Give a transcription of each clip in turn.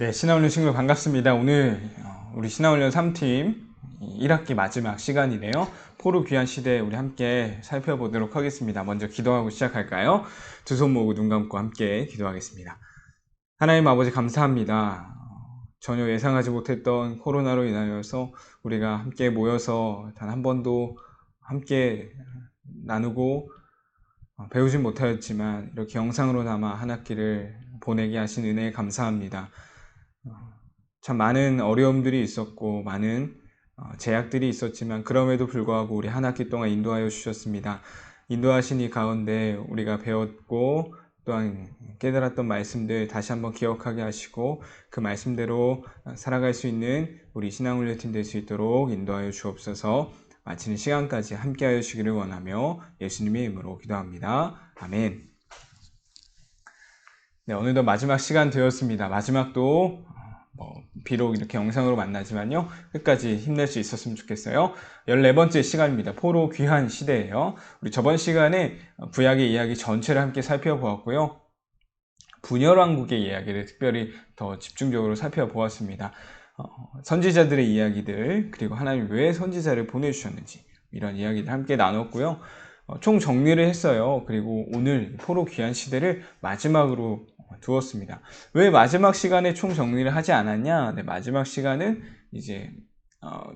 네, 신화훈련 친구들 반갑습니다. 오늘 우리 신화훈련 3팀 1학기 마지막 시간이네요. 포로 귀한 시대 우리 함께 살펴보도록 하겠습니다. 먼저 기도하고 시작할까요? 두 손 모으고 눈 감고 함께 기도하겠습니다. 하나님 아버지 감사합니다. 전혀 예상하지 못했던 코로나로 인하여서 우리가 함께 모여서 단 한 번도 함께 나누고 배우진 못하였지만 이렇게 영상으로나마 한 학기를 보내게 하신 은혜에 감사합니다. 참 많은 어려움들이 있었고 많은 제약들이 있었지만 그럼에도 불구하고 우리 한 학기 동안 인도하여 주셨습니다. 인도하신 이 가운데 우리가 배웠고 또한 깨달았던 말씀들 다시 한번 기억하게 하시고 그 말씀대로 살아갈 수 있는 우리 신앙훈련팀 될 수 있도록 인도하여 주옵소서. 마치는 시간까지 함께하여 주시기를 원하며 예수님의 이름으로 기도합니다. 아멘. 네, 오늘도 마지막 시간 되었습니다. 마지막도 비록 이렇게 영상으로 만나지만요, 끝까지 힘낼 수 있었으면 좋겠어요. 14번째 시간입니다. 포로 귀한 시대예요. 우리 저번 시간에 구약의 이야기 전체를 함께 살펴보았고요. 분열왕국의 이야기를 특별히 더 집중적으로 살펴보았습니다. 선지자들의 이야기들, 그리고 하나님이 왜 선지자를 보내주셨는지 이런 이야기를 함께 나눴고요. 총 정리를 했어요. 그리고 오늘 포로 귀한 시대를 마지막으로 두었습니다. 왜 마지막 시간에 총 정리를 하지 않았냐? 네, 마지막 시간은 이제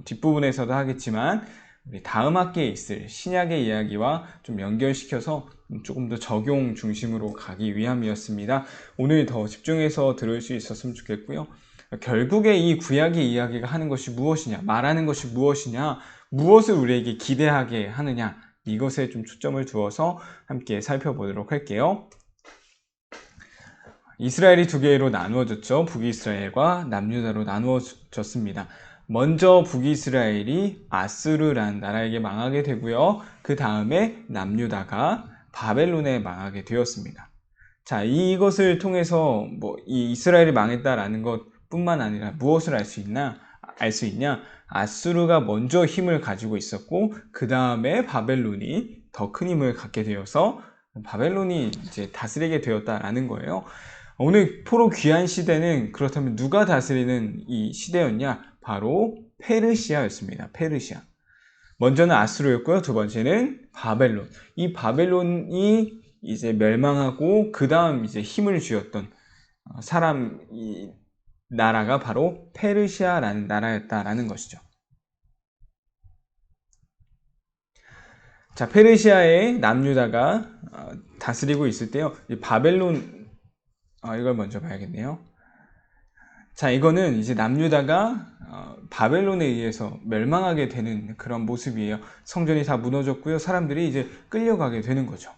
뒷부분에서도 하겠지만 우리 다음 학기에 있을 신약의 이야기와 좀 연결시켜서 조금 더 적용 중심으로 가기 위함이었습니다. 오늘 더 집중해서 들을 수 있었으면 좋겠고요. 결국에 이 구약의 이야기가 하는 것이 무엇이냐, 말하는 것이 무엇이냐, 무엇을 우리에게 기대하게 하느냐, 이것에 좀 초점을 두어서 함께 살펴보도록 할게요. 이스라엘이 두 개로 나누어졌죠. 북이스라엘과 남유다로 나누어졌습니다. 먼저 북이스라엘이 아스르라는 나라에게 망하게 되고요. 그 다음에 남유다가 바벨론에 망하게 되었습니다. 자, 이것을 통해서 이 이스라엘이 망했다라는 것뿐만 아니라 무엇을 알 수 있냐? 아수르가 먼저 힘을 가지고 있었고 그 다음에 바벨론이 더 큰 힘을 갖게 되어서 바벨론이 이제 다스리게 되었다라는 거예요. 오늘 포로 귀한 시대는 그렇다면 누가 다스리는 이 시대였냐? 바로 페르시아였습니다. 페르시아. 먼저는 아수르였고요. 두 번째는 바벨론. 이 바벨론이 이제 멸망하고 그 다음 이제 힘을 쥐었던 이 나라가 바로 페르시아라는 나라였다라는 것이죠. 자, 페르시아의 남유다가 다스리고 있을 때요. 이 바벨론 이걸 먼저 봐야겠네요. 자, 이거는 이제 남유다가 바벨론에 의해서 멸망하게 되는 그런 모습이에요. 성전이 다 무너졌고요. 사람들이 이제 끌려가게 되는 거죠.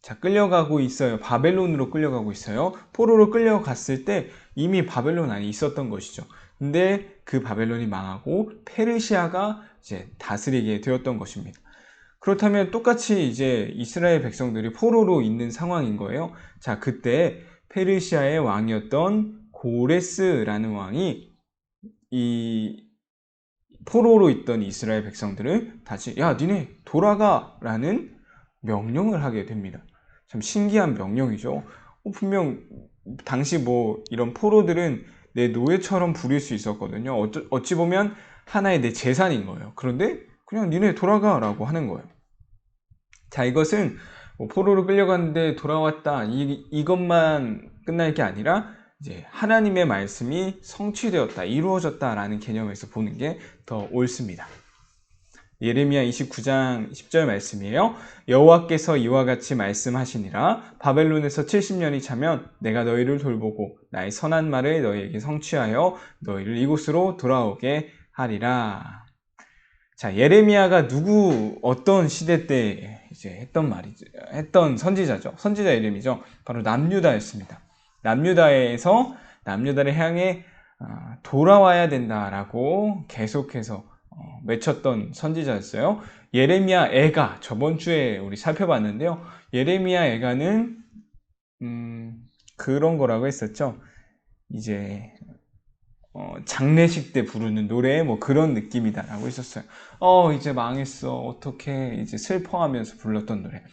자, 끌려가고 있어요. 바벨론으로 끌려가고 있어요. 포로로 끌려갔을 때 이미 바벨론 안에 있었던 것이죠. 근데 그 바벨론이 망하고 페르시아가 이제 다스리게 되었던 것입니다. 그렇다면 똑같이 이제 이스라엘 백성들이 포로로 있는 상황인 거예요. 자, 그때 페르시아의 왕이었던 고레스라는 왕이 이 포로로 있던 이스라엘 백성들을 다시 니네 돌아가 라는 명령을 하게 됩니다. 참 신기한 명령이죠. 분명 당시 이런 포로들은 내 노예처럼 부릴 수 있었거든요. 어찌 보면 하나의 내 재산인 거예요. 그런데 그냥 니네 돌아가 라고 하는 거예요. 자, 이것은 포로로 끌려갔는데 돌아왔다 이것만 끝날 게 아니라 이제 하나님의 말씀이 성취되었다, 이루어졌다라는 개념에서 보는 게 더 옳습니다. 예레미야 29장 10절 말씀이에요. 여호와께서 이와 같이 말씀하시니라. 바벨론에서 70년이 차면 내가 너희를 돌보고 나의 선한 말을 너희에게 성취하여 너희를 이곳으로 돌아오게 하리라. 자, 예레미야가 어떤 시대 때 이제 했던 선지자죠. 선지자 이름이죠. 바로 남유다였습니다. 남유다를 향해 돌아와야 된다라고 계속해서 외쳤던 선지자였어요. 예레미야 애가 저번 주에 우리 살펴봤는데요. 예레미야 애가는 그런 거라고 했었죠. 이제 장례식 때 부르는 노래 그런 느낌이다라고 했었어요. 이제 망했어. 어떻게 이제 슬퍼하면서 불렀던 노래.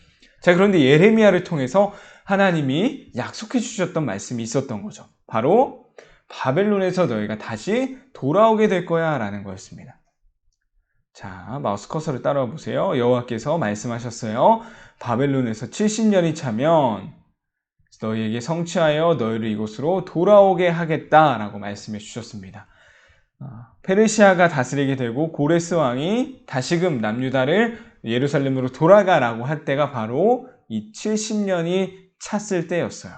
자, 그런데 예레미야를 통해서 하나님이 약속해 주셨던 말씀이 있었던 거죠. 바로 바벨론에서 너희가 다시 돌아오게 될 거야 라는 거였습니다. 자, 마우스 커서를 따라와 보세요. 여호와께서 말씀하셨어요. 바벨론에서 70년이 차면 너희에게 성취하여 너희를 이곳으로 돌아오게 하겠다라고 말씀해 주셨습니다. 페르시아가 다스리게 되고 고레스 왕이 다시금 남유다를 예루살렘으로 돌아가라고 할 때가 바로 이 70년이 찼을 때였어요.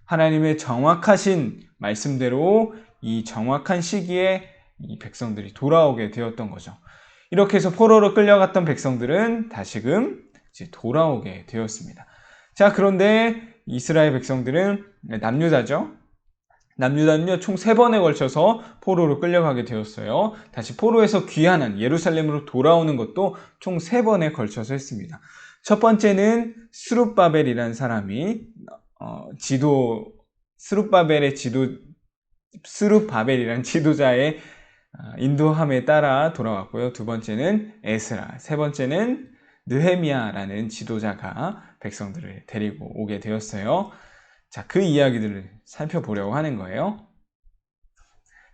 하나님의 정확하신 말씀대로 이 정확한 시기에 이 백성들이 돌아오게 되었던 거죠. 이렇게 해서 포로로 끌려갔던 백성들은 다시금 이제 돌아오게 되었습니다. 자, 그런데 이스라엘 백성들은 남유다죠. 남유다는요, 총 3번에 걸쳐서 포로로 끌려가게 되었어요. 다시 포로에서 귀환한 예루살렘으로 돌아오는 것도 총 3번에 걸쳐서 했습니다. 첫 번째는 스룹바벨이라는 사람이 스룹바벨이라는 지도자의 인도함에 따라 돌아왔고요. 두 번째는 에스라, 세 번째는 느헤미야라는 지도자가 백성들을 데리고 오게 되었어요. 자, 그 이야기들을 살펴보려고 하는 거예요.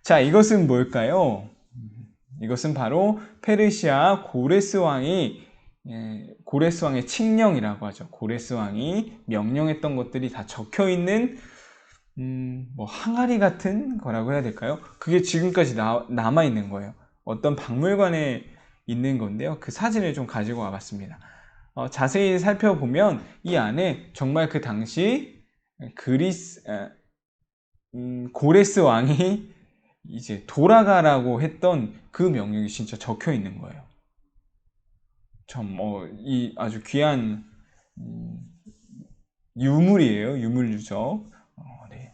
자, 이것은 뭘까요? 이것은 바로 페르시아 고레스 왕의 칙령이라고 하죠. 고레스 왕이 명령했던 것들이 다 적혀 있는 항아리 같은 거라고 해야 될까요? 그게 지금까지 남아 있는 거예요. 어떤 박물관에 있는 건데요. 그 사진을 좀 가지고 와봤습니다. 자세히 살펴보면 이 안에 정말 그 당시 고레스 왕이 이제 돌아가라고 했던 그 명령이 진짜 적혀 있는 거예요. 이 아주 귀한 유물이에요. 유물유적. 네.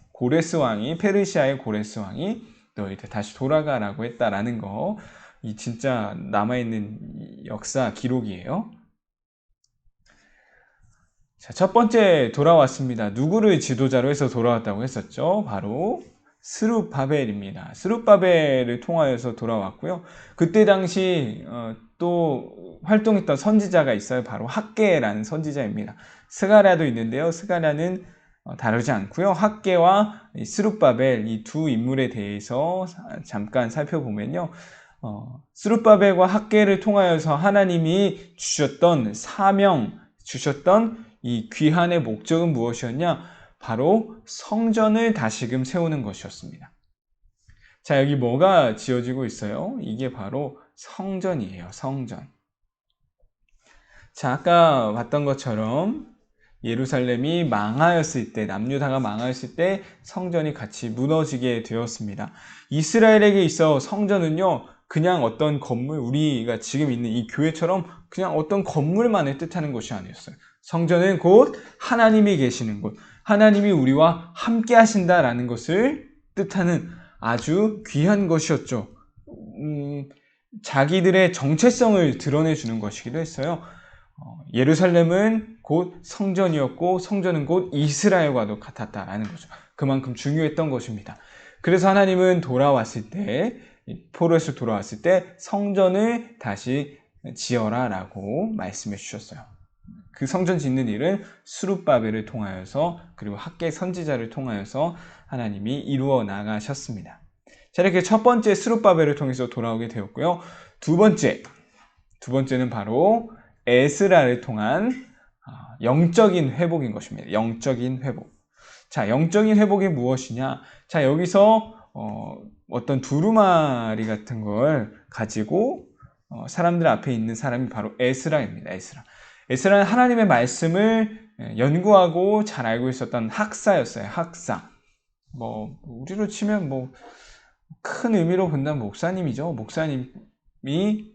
페르시아의 고레스 왕이 너희들 다시 돌아가라고 했다라는 거, 이 진짜 남아있는 역사 기록이에요. 자, 첫 번째 돌아왔습니다. 누구를 지도자로 해서 돌아왔다고 했었죠? 바로 스룹바벨입니다. 스룹바벨을 통하여서 돌아왔고요. 그때 당시 또 활동했던 선지자가 있어요. 바로 학개라는 선지자입니다. 스가랴도 있는데요. 스가랴는 다루지 않고요. 학개와 스룹바벨, 이 두 인물에 대해서 잠깐 살펴보면요. 스룹바벨과 학개를 통하여서 하나님이 주셨던 사명, 주셨던 이 귀환의 목적은 무엇이었냐? 바로 성전을 다시금 세우는 것이었습니다. 자, 여기 뭐가 지어지고 있어요? 이게 바로 성전이에요. 성전. 자, 아까 봤던 것처럼 예루살렘이 망하였을 때, 남유다가 망하였을 때 성전이 같이 무너지게 되었습니다. 이스라엘에게 있어 성전은요, 그냥 어떤 건물, 우리가 지금 있는 이 교회처럼 그냥 어떤 건물만을 뜻하는 것이 아니었어요. 성전은 곧 하나님이 계시는 곳, 하나님이 우리와 함께 하신다라는 것을 뜻하는 아주 귀한 것이었죠. 자기들의 정체성을 드러내주는 것이기도 했어요. 예루살렘은 곧 성전이었고 성전은 곧 이스라엘과도 같았다라는 거죠. 그만큼 중요했던 것입니다. 그래서 하나님은 포로에서 돌아왔을 때 성전을 다시 지어라 라고 말씀해 주셨어요. 그 성전 짓는 일은 스룹바벨을 통하여서, 그리고 학개 선지자를 통하여서 하나님이 이루어 나가셨습니다. 자, 이렇게 첫 번째 스룹바벨을 통해서 돌아오게 되었고요. 두 번째는 바로 에스라를 통한 영적인 회복인 것입니다. 영적인 회복. 자, 영적인 회복이 무엇이냐? 자, 여기서 어떤 두루마리 같은 걸 가지고 사람들 앞에 있는 사람이 바로 에스라입니다. 에스라는 하나님의 말씀을 연구하고 잘 알고 있었던 학사였어요. 학사. 우리로 치면 큰 의미로 본다면 목사님이죠. 목사님이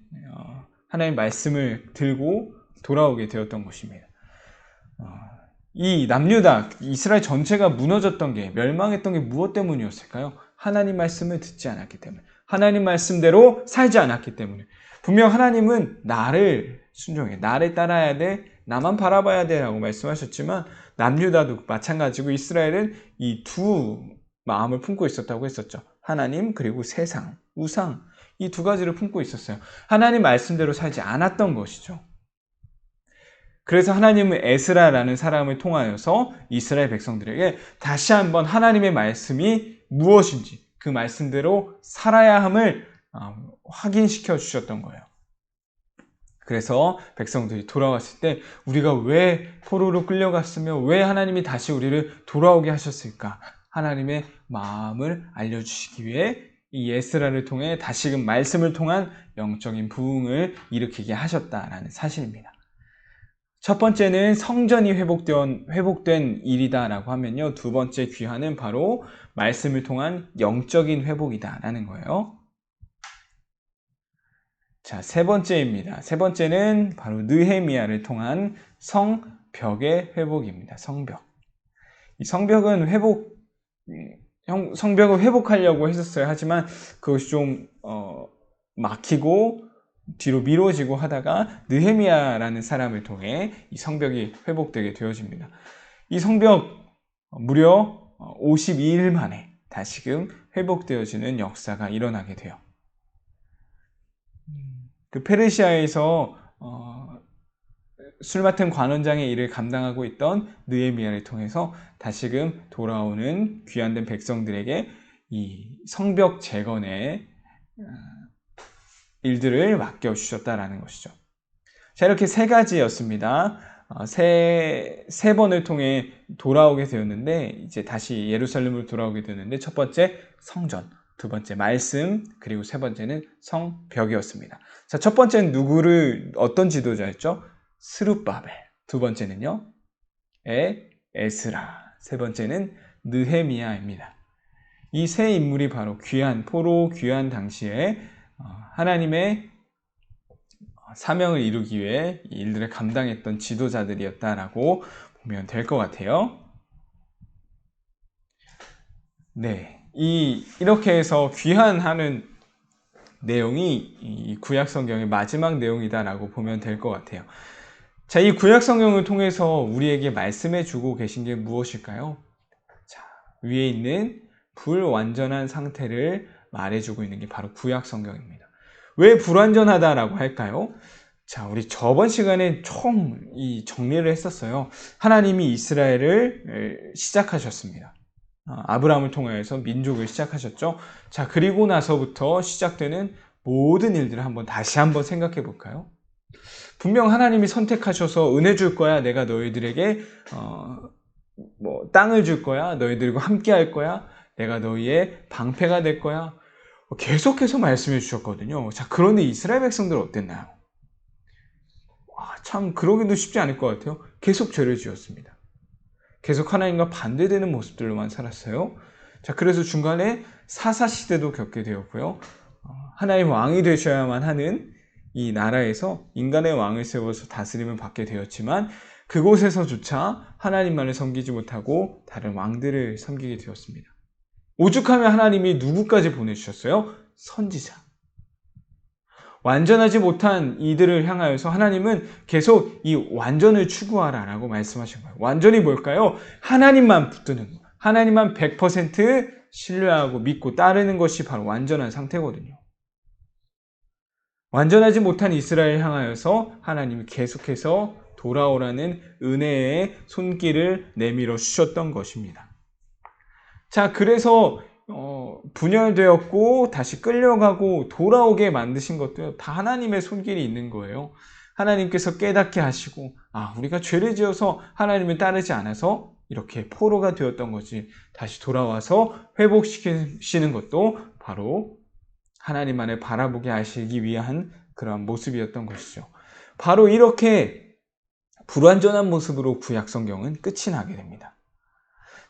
하나님의 말씀을 들고 돌아오게 되었던 것입니다. 이 남유다, 이스라엘 전체가 무너졌던 게, 멸망했던 게 무엇 때문이었을까요? 하나님 말씀을 듣지 않았기 때문에, 하나님 말씀대로 살지 않았기 때문에. 분명 하나님은 나를 순종해, 나를 따라야 돼, 나만 바라봐야 돼 라고 말씀하셨지만, 남유다도 마찬가지고 이스라엘은 이 두 마음을 품고 있었다고 했었죠. 하나님 그리고 세상, 우상, 이 두 가지를 품고 있었어요. 하나님 말씀대로 살지 않았던 것이죠. 그래서 하나님은 에스라라는 사람을 통하여서 이스라엘 백성들에게 다시 한번 하나님의 말씀이 무엇인지 그 말씀대로 살아야 함을 확인시켜 주셨던 거예요. 그래서 백성들이 돌아왔을 때 우리가 왜 포로로 끌려갔으며 왜 하나님이 다시 우리를 돌아오게 하셨을까? 하나님의 마음을 알려주시기 위해 이 에스라를 통해 다시금 말씀을 통한 영적인 부흥을 일으키게 하셨다라는 사실입니다. 첫 번째는 성전이 회복된 일이다라고 하면요. 두 번째 귀환은 바로 말씀을 통한 영적인 회복이다라는 거예요. 자, 세 번째입니다. 세 번째는 바로 느헤미야를 통한 성벽의 회복입니다. 성벽. 이 성벽은 성벽을 회복하려고 했었어요. 하지만 그것이 좀 막히고 뒤로 미뤄지고 하다가 느헤미야라는 사람을 통해 이 성벽이 회복되게 되어집니다. 이 성벽 무려 52일 만에 다시금 회복되어지는 역사가 일어나게 돼요. 그 페르시아에서 술 맡은 관원장의 일을 감당하고 있던 느헤미야를 통해서 다시금 돌아오는 귀환된 백성들에게 이 성벽 재건의 일들을 맡겨주셨다라는 것이죠. 자, 이렇게 세 가지였습니다. 세 번을 통해 돌아오게 되었는데, 이제 다시 예루살렘으로 돌아오게 되었는데, 첫 번째 성전, 두 번째 말씀, 그리고 세 번째는 성벽이었습니다. 자, 첫 번째는 어떤 지도자였죠? 스룹바벨. 두 번째는요, 에스라. 세 번째는 느헤미야입니다. 이 세 인물이 바로 포로 귀환 당시에 하나님의 사명을 이루기 위해 이 일들을 감당했던 지도자들이었다라고 보면 될 것 같아요. 네, 이렇게 해서 귀환하는 내용이 이 구약 성경의 마지막 내용이다라고 보면 될 것 같아요. 자, 이 구약 성경을 통해서 우리에게 말씀해 주고 계신 게 무엇일까요? 자, 위에 있는 불완전한 상태를 말해주고 있는 게 바로 구약 성경입니다. 왜 불완전하다라고 할까요? 자, 우리 저번 시간에 총 정리를 했었어요. 하나님이 이스라엘을 시작하셨습니다. 아브라함을 통하여서 민족을 시작하셨죠. 자, 그리고 나서부터 시작되는 모든 일들을 다시 한번 생각해 볼까요? 분명 하나님이 선택하셔서 은혜 줄 거야. 내가 너희들에게 땅을 줄 거야. 너희들과 함께 할 거야. 내가 너희의 방패가 될 거야. 계속해서 말씀해 주셨거든요. 자, 그런데 이스라엘 백성들은 어땠나요? 참 그러기도 쉽지 않을 것 같아요. 계속 죄를 지었습니다. 계속 하나님과 반대되는 모습들로만 살았어요. 자, 그래서 중간에 사사시대도 겪게 되었고요. 하나님 왕이 되셔야만 하는 이 나라에서 인간의 왕을 세워서 다스림을 받게 되었지만 그곳에서조차 하나님만을 섬기지 못하고 다른 왕들을 섬기게 되었습니다. 오죽하면 하나님이 누구까지 보내주셨어요? 선지자. 완전하지 못한 이들을 향하여서 하나님은 계속 이 완전을 추구하라 라고 말씀하신 거예요. 완전이 뭘까요? 하나님만 붙드는 거. 하나님만 100% 신뢰하고 믿고 따르는 것이 바로 완전한 상태거든요. 완전하지 못한 이스라엘 향하여서 하나님이 계속해서 돌아오라는 은혜의 손길을 내밀어 주셨던 것입니다. 자, 그래서 분열되었고 다시 끌려가고 돌아오게 만드신 것도 다 하나님의 손길이 있는 거예요. 하나님께서 깨닫게 하시고 우리가 죄를 지어서 하나님을 따르지 않아서 이렇게 포로가 되었던 거지. 다시 돌아와서 회복시키시는 것도 바로 하나님만을 바라보게 하시기 위한 그러한 모습이었던 것이죠. 바로 이렇게 불완전한 모습으로 구약 성경은 끝이 나게 됩니다.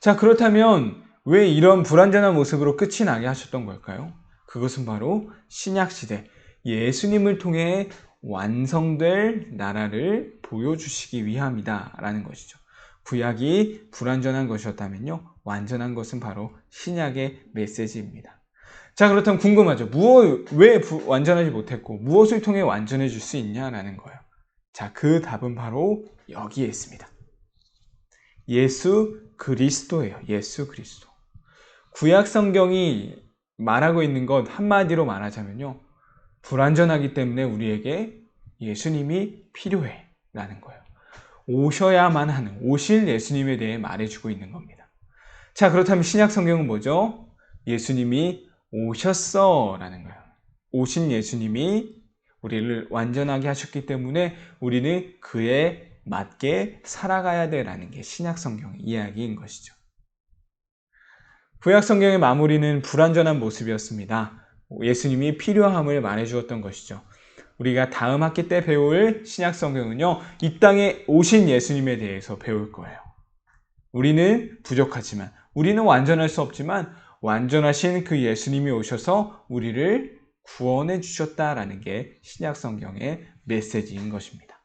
자, 그렇다면 왜 이런 불완전한 모습으로 끝이 나게 하셨던 걸까요? 그것은 바로 신약시대 예수님을 통해 완성될 나라를 보여주시기 위함이다 라는 것이죠. 구약이 불완전한 것이었다면요, 완전한 것은 바로 신약의 메시지입니다. 자, 그렇다면 궁금하죠. 왜 완전하지 못했고 무엇을 통해 완전해질 수 있냐라는 거예요. 자, 그 답은 바로 여기에 있습니다. 예수 그리스도예요. 예수 그리스도. 구약 성경이 말하고 있는 것 한마디로 말하자면요, 불완전하기 때문에 우리에게 예수님이 필요해 라는 거예요. 오셔야만 하는, 오실 예수님에 대해 말해주고 있는 겁니다. 자, 그렇다면 신약 성경은 뭐죠? 예수님이 오셨어 라는 거예요. 오신 예수님이 우리를 완전하게 하셨기 때문에 우리는 그에 맞게 살아가야 되라는 게 신약 성경의 이야기인 것이죠. 구약 성경의 마무리는 불완전한 모습이었습니다. 예수님이 필요함을 말해주었던 것이죠. 우리가 다음 학기 때 배울 신약 성경은요, 이 땅에 오신 예수님에 대해서 배울 거예요. 우리는 부족하지만, 우리는 완전할 수 없지만 완전하신 그 예수님이 오셔서 우리를 구원해 주셨다라는 게 신약 성경의 메시지인 것입니다.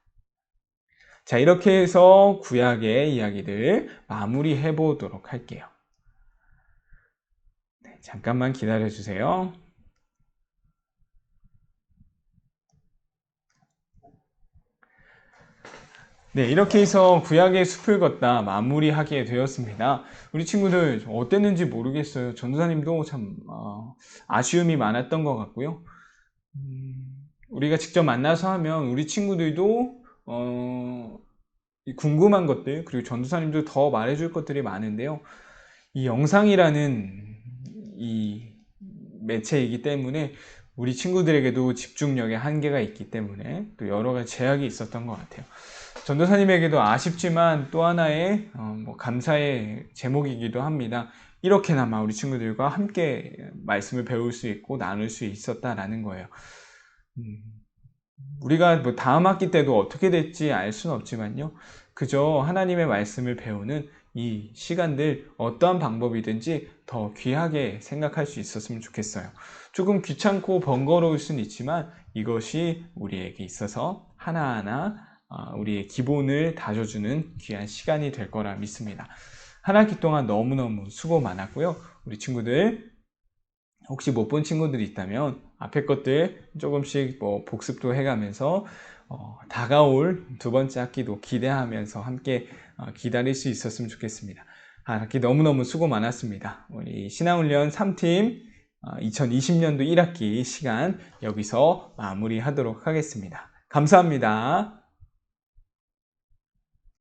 자, 이렇게 해서 구약의 이야기들 마무리해 보도록 할게요. 네, 잠깐만 기다려 주세요. 네, 이렇게 해서 구약의 숲을 걷다 마무리하게 되었습니다. 우리 친구들 어땠는지 모르겠어요. 전도사님도 참 아쉬움이 많았던 것 같고요. 우리가 직접 만나서 하면 우리 친구들도 궁금한 것들, 그리고 전도사님도 더 말해줄 것들이 많은데요. 이 영상이라는 이 매체이기 때문에 우리 친구들에게도 집중력에 한계가 있기 때문에 또 여러 가지 제약이 있었던 것 같아요. 전도사님에게도 아쉽지만 또 하나의 감사의 제목이기도 합니다. 이렇게나마 우리 친구들과 함께 말씀을 배울 수 있고 나눌 수 있었다라는 거예요. 우리가 다음 학기 때도 어떻게 될지 알 수는 없지만요. 그저 하나님의 말씀을 배우는 이 시간들 어떠한 방법이든지 더 귀하게 생각할 수 있었으면 좋겠어요. 조금 귀찮고 번거로울 수는 있지만 이것이 우리에게 있어서 하나하나 우리의 기본을 다져주는 귀한 시간이 될 거라 믿습니다. 한 학기 동안 너무너무 수고 많았고요. 우리 친구들 혹시 못 본 친구들이 있다면 앞에 것들 조금씩 복습도 해가면서 다가올 두 번째 학기도 기대하면서 함께 기다릴 수 있었으면 좋겠습니다. 한 학기 너무너무 수고 많았습니다. 우리 신앙훈련 3팀 2020년도 1학기 시간 여기서 마무리하도록 하겠습니다. 감사합니다.